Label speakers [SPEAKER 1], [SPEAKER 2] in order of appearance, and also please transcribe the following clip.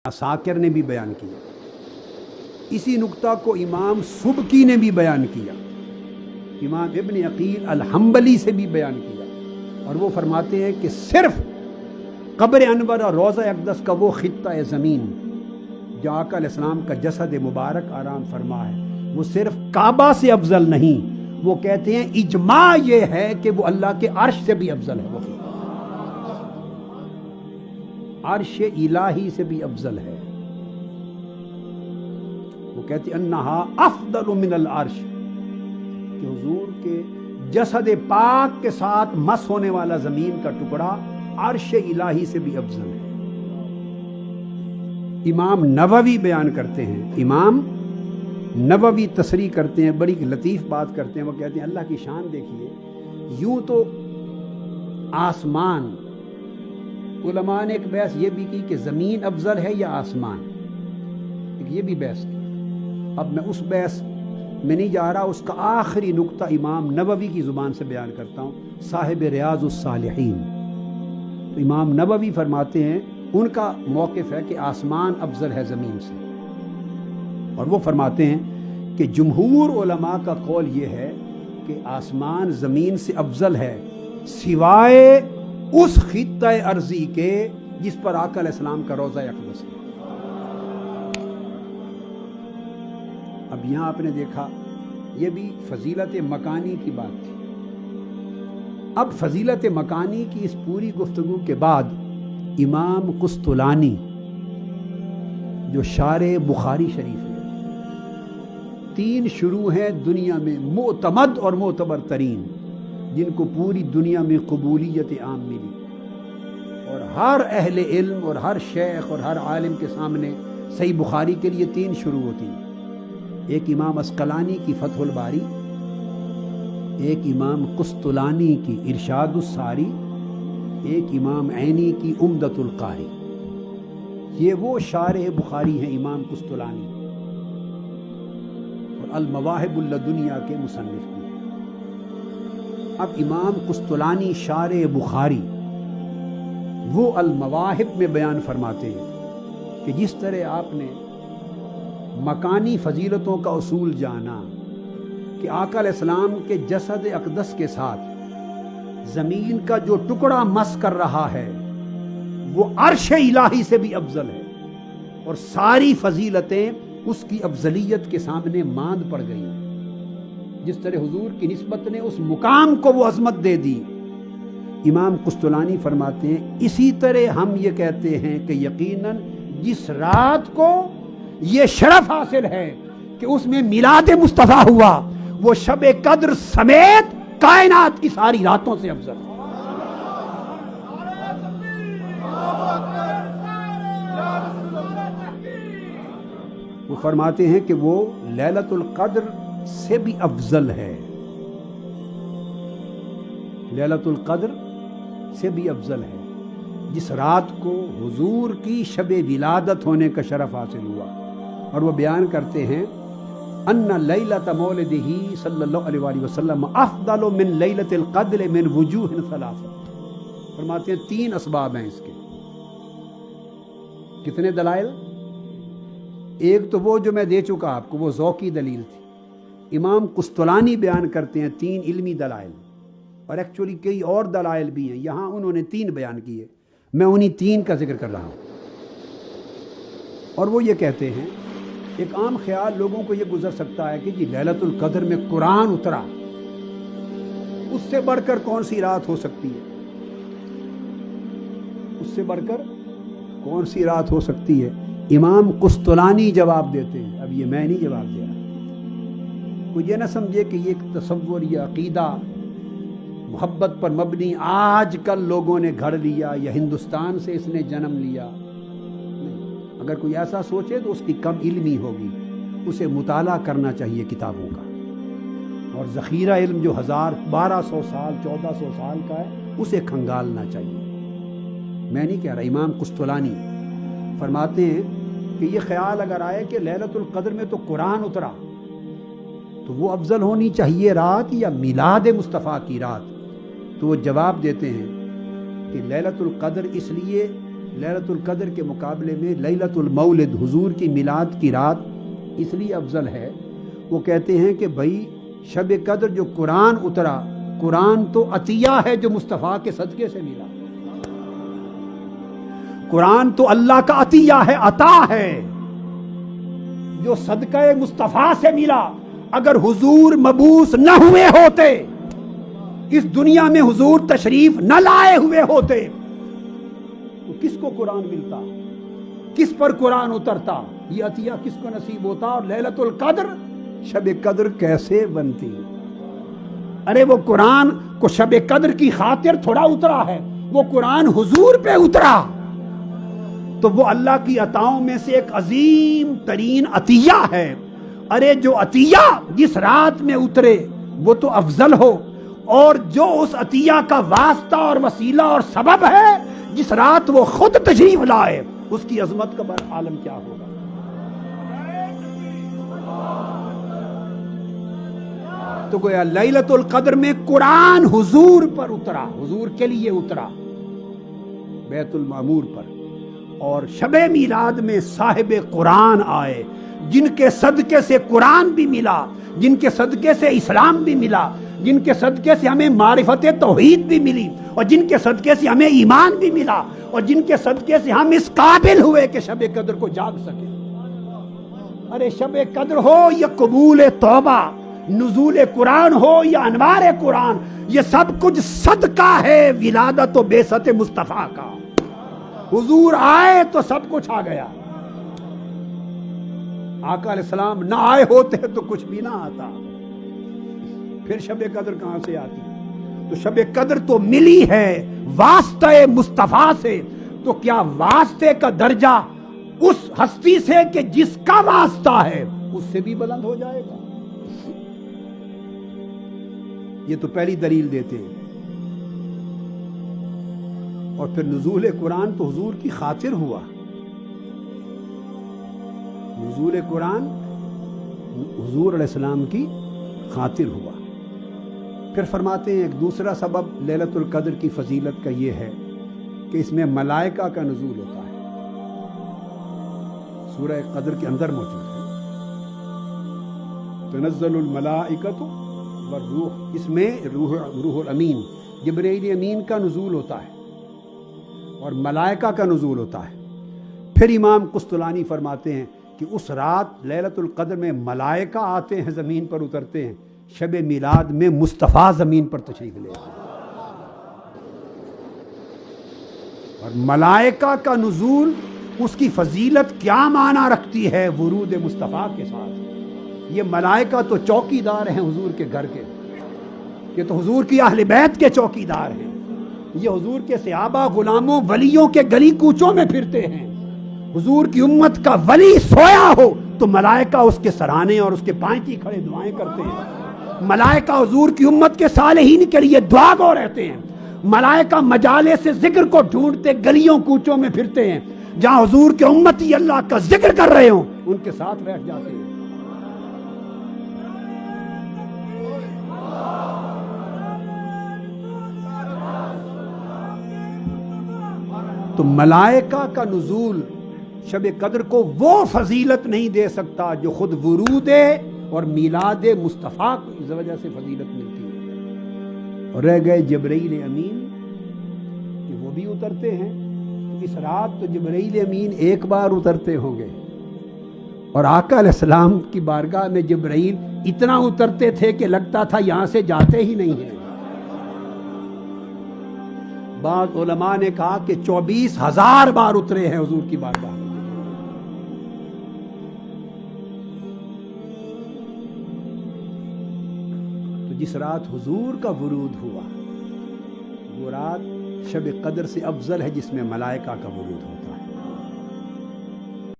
[SPEAKER 1] साकिर ने भी बयान किया, इसी नुक्ता को इमाम सुबकी ने भी बयान किया, इमाम इब्न अकील अल-हम्बली से भी बयान किया, और वो फरमाते हैं कि सिर्फ कब्र अनवर और रोज़ा अक़दस का वो खित्ता ज़मीन जो आका अलैहिस्सलाम का जसद मुबारक आराम फरमा है, वो सिर्फ काबा से अफजल नहीं, वो कहते हैं इजमा ये है कि वो अल्लाह के अर्श से भी अफजल है, वो अर्श इलाही से भी अफजल है। वो कहते अन्नहा अफदल मिनल अर्श, कि हुजूर के जसद पाक के साथ मस होने वाला जमीन का टुकड़ा अर्श इलाही से भी अफजल है। इमाम नववी बयान करते हैं, इमाम नववी तसरीह करते हैं, बड़ी लतीफ़ बात करते हैं। वो कहते हैं अल्लाह की शान देखिए, यूं तो आसमान, उलमा ने एक बहस ये भी की कि ज़मीन अफजल है या आसमान, ये भी बहस की। अब मैं उस बहस में नहीं जा रहा, उसका आखिरी नुक्ता इमाम नववी की ज़ुबान से बयान करता हूँ, साहिब रियाज़ुस सालिहीन। तो इमाम नववी फरमाते हैं उनका मौक़िफ़ है कि आसमान अफजल है ज़मीन से, और वो फरमाते हैं कि जुमहूर उलमा का कौल ये है कि आसमान ज़मीन से अफजल है सिवाय उस खित्ता अर्ज़ी के जिस पर आका अलैहिस्सलाम का रोज़ा अक़दस है। अब यहाँ आपने देखा, ये भी फजीलत मकानी की बात थी। अब फजीलत मकानी की इस पूरी गुफ्तगू के बाद इमाम कुस्तुलानी जो शारे बुखारी शरीफ है, 3 शुरू हैं दुनिया में मोतमद और मोतबर तरीन, जिनको पूरी दुनिया में कबूलियत आम मिली, और हर अहले इल्म और हर शेख और हर आलिम के सामने सही बुखारी के लिए 3 शुरू होती हैं। एक इमाम अस्कलानी की फतहुल बारी, एक इमाम कुस्तुलानी की इरशादुस सारी, एक इमाम ऐनी की उम्दतुल कारी। ये वो शारे बुखारी हैं इमाम कुस्तुलानी, और अल मवाहिबुल लदुनिया के मुसन्निफ भी। अब इमाम कुस्तुलानी शारे बुखारी वो अल मवाहिब में बयान फरमाते हैं कि जिस तरह आपने मकानी फजीलतों का उसूल जाना कि आका अलैहिस्सलाम के जसद अक़दस के साथ ज़मीन का जो टुकड़ा मस कर रहा है वो अर्श इलाही से भी अफजल है, और सारी फजीलतें उसकी अफजलियत के सामने मांद पड़ गई। जिस तरह हुजूर की निस्बत ने उस मुकाम को वो अजमत दे दी, इमाम कुस्तुलानी फरमाते हैं इसी तरह हम ये कहते हैं कि यकीनन जिस रात को ये शरफ हासिल है कि उसमें मिलाद मुस्तफ़ा हुआ, वो शब कद्र समेत कायनात की सारी रातों से अफजल है। वो फरमाते हैं कि वो लैलतुल क़द्र से भी अफजल है, लैलतुल क़द्र से भी अफजल है, जिस रात को हुजूर की शब विलादत होने का शरफ हासिल हुआ। और वो बयान करते हैं अन्ना लैलत मौलिदिही सल्लल्लाहु अलैहि वसल्लम अफ़दलु मिन लैलतिल क़द्र मिन वजूहिन सलासा। फरमाते हैं 3 असबाब हैं इसके। कितने दलाइल? एक तो वो जो मैं दे चुका आपको, वो ज़ौकी दलील थी। इमाम कुस्तुलानी बयान करते हैं 3 इल्मी दलाइल, और एक्चुअली कई और दलाइल भी हैं, यहाँ उन्होंने 3 बयान किए, मैं उन्हीं 3 का जिक्र कर रहा हूँ। और वो ये कहते हैं, एक आम ख्याल लोगों को ये गुजर सकता है कि जी लैलतुल क़द्र में कुरान उतरा, उससे बढ़कर कौन सी रात हो सकती है, उससे बढ़कर कौन सी रात हो सकती है। इमाम कुस्तुलानी जवाब देते हैं, अब ये मैं नहीं जवाब दे रहा, कोई ये ना समझे कि ये एक तसव्वुर या अकीदा मोहब्बत पर मबनी आज कल लोगों ने घड़ लिया या हिंदुस्तान से इसने जन्म लिया। नहीं, अगर कोई ऐसा सोचे तो उसकी कम इल्मी होगी, उसे मुताला करना चाहिए किताबों का, और ज़ख़ीरा इल्म जो 1200 साल 1400 साल का है उसे खंगालना चाहिए। मैं नहीं कह रहा, इमाम कुस्तुलानी फरमाते हैं कि ये ख्याल अगर आए कि लैलतुल क़द्र में तो कुरान उतरा, तो वो अफजल होनी चाहिए रात या मिलाद मुस्तफ़ा की रात, तो वो जवाब देते हैं कि लैलतुल क़द्र इसलिए لیلۃ القدر کے مقابلے میں لیلۃ المولد حضور کی میلاد کی رات اس لیے افضل ہے. وہ کہتے ہیں کہ بھائی شب قدر جو قرآن اترا، قرآن تو عطیہ ہے جو مصطفیٰ کے صدقے سے ملا. قرآن تو اللہ کا عطیہ ہے، عطا ہے جو صدقہ مصطفیٰ سے ملا. اگر حضور مبعوث نہ ہوئے ہوتے، اس دنیا میں حضور تشریف نہ لائے ہوئے ہوتے، تو کس کو قرآن ملتا؟ کس پر قرآن اترتا؟ یہ عطیہ کس کو نصیب ہوتا؟ اور لیلۃ القدر، شب قدر کیسے بنتی؟ ارے وہ قرآن کو شب قدر کی خاطر تھوڑا اترا ہے، وہ قرآن حضور پہ اترا، تو وہ اللہ کی عطاؤں میں سے ایک عظیم ترین عطیہ ہے. ارے جو عطیہ جس رات میں اترے وہ تو افضل ہو، اور جو اس عطیہ کا واسطہ اور وسیلہ اور سبب ہے جس رات وہ خود تشریف لائے، اس کی عظمت کا عالم کیا ہوگا. تو گویا لیلۃ القدر میں قرآن حضور پر اترا، حضور کے لیے اترا بیت المعمور پر. اور شب میلاد میں صاحب قرآن آئے، جن کے صدقے سے قرآن بھی ملا، جن کے صدقے سے اسلام بھی ملا، جن کے صدقے سے ہمیں معرفت توحید بھی ملی، اور جن کے صدقے سے ہمیں ایمان بھی ملا، اور جن کے صدقے سے ہم اس قابل ہوئے کہ شب قدر کو جاگ سکیں. ارے شب قدر ہو یا قبول توبہ، نزول قرآن ہو یا انوار قرآن، یہ سب کچھ صدقہ ہے ولادت و بعثت مصطفیٰ کا. حضور آئے تو سب کچھ آ گیا. آقا علیہ السلام نہ آئے ہوتے تو کچھ بھی نہ آتا. پھر شب قدر کہاں سے آتی؟ تو شب قدر تو ملی ہے واسطہ مصطفیٰ سے. تو کیا واسطے کا درجہ اس ہستی سے کہ جس کا واسطہ ہے اس سے بھی بلند ہو جائے گا؟ یہ تو پہلی دلیل دیتے ہیں. اور پھر نزول قرآن تو حضور کی خاطر ہوا. نزول قرآن حضور علیہ السلام کی خاطر ہوا. پھر فرماتے ہیں ایک دوسرا سبب لیلۃ القدر کی فضیلت کا یہ ہے کہ اس میں ملائکہ کا نزول ہوتا ہے. سورہ قدر کے اندر موجود ہے تنزل الملائکۃ والروح، اس میں روح الامین جبرائیل امین کا نزول ہوتا ہے اور ملائکہ کا نزول ہوتا ہے. پھر امام قسطلانی فرماتے ہیں کہ اس رات لیلۃ القدر میں ملائکہ آتے ہیں، زمین پر اترتے ہیں. شب میلاد میں مصطفیٰ زمین پر تشریف لے آتے ہیں. اور ملائکہ کا نزول اس کی فضیلت کیا معنی رکھتی ہے ورود مصطفیٰ کے ساتھ. یہ ملائکہ تو چوکیدار ہیں حضور کے گھر کے، یہ تو حضور کی اہل بیت کے چوکیدار ہیں. یہ حضور کے صحابہ غلاموں ولیوں کے گلی کوچوں میں پھرتے ہیں. حضور کی امت کا ولی سویا ہو تو ملائکہ اس کے سرانے اور اس کے پائیں کھڑے دعائیں کرتے ہیں. ملائکہ حضور کی امت کے صالحین کے لیے دعا گو رہتے ہیں. ملائکہ مجالس سے ذکر کو ڈھونڈتے گلیوں کوچوں میں پھرتے ہیں. جہاں حضور کے امتی اللہ کا ذکر کر رہے ہوں ان کے ساتھ بیٹھ جاتے ہیں. تو ملائکہ کا نزول شب قدر کو وہ فضیلت نہیں دے سکتا جو خود ورود اور میلاد مصطفیٰ کی وجہ سے فضیلت ملتی ہے. اور رہ گئے جبرائیل امین کہ وہ بھی اترتے ہیں. اس رات تو جبرائیل امین ایک بار اترتے ہوں گے، اور آقا علیہ السلام کی بارگاہ میں جبرائیل اتنا اترتے تھے کہ لگتا تھا یہاں سے جاتے ہی نہیں ہیں. بعض علماء نے کہا کہ 24,000 بار اترے ہیں حضور کی بارگاہ میں. تو جس رات حضور کا ورود ہوا وہ رات شب قدر سے افضل ہے جس میں ملائکہ کا ورود ہوتا ہے.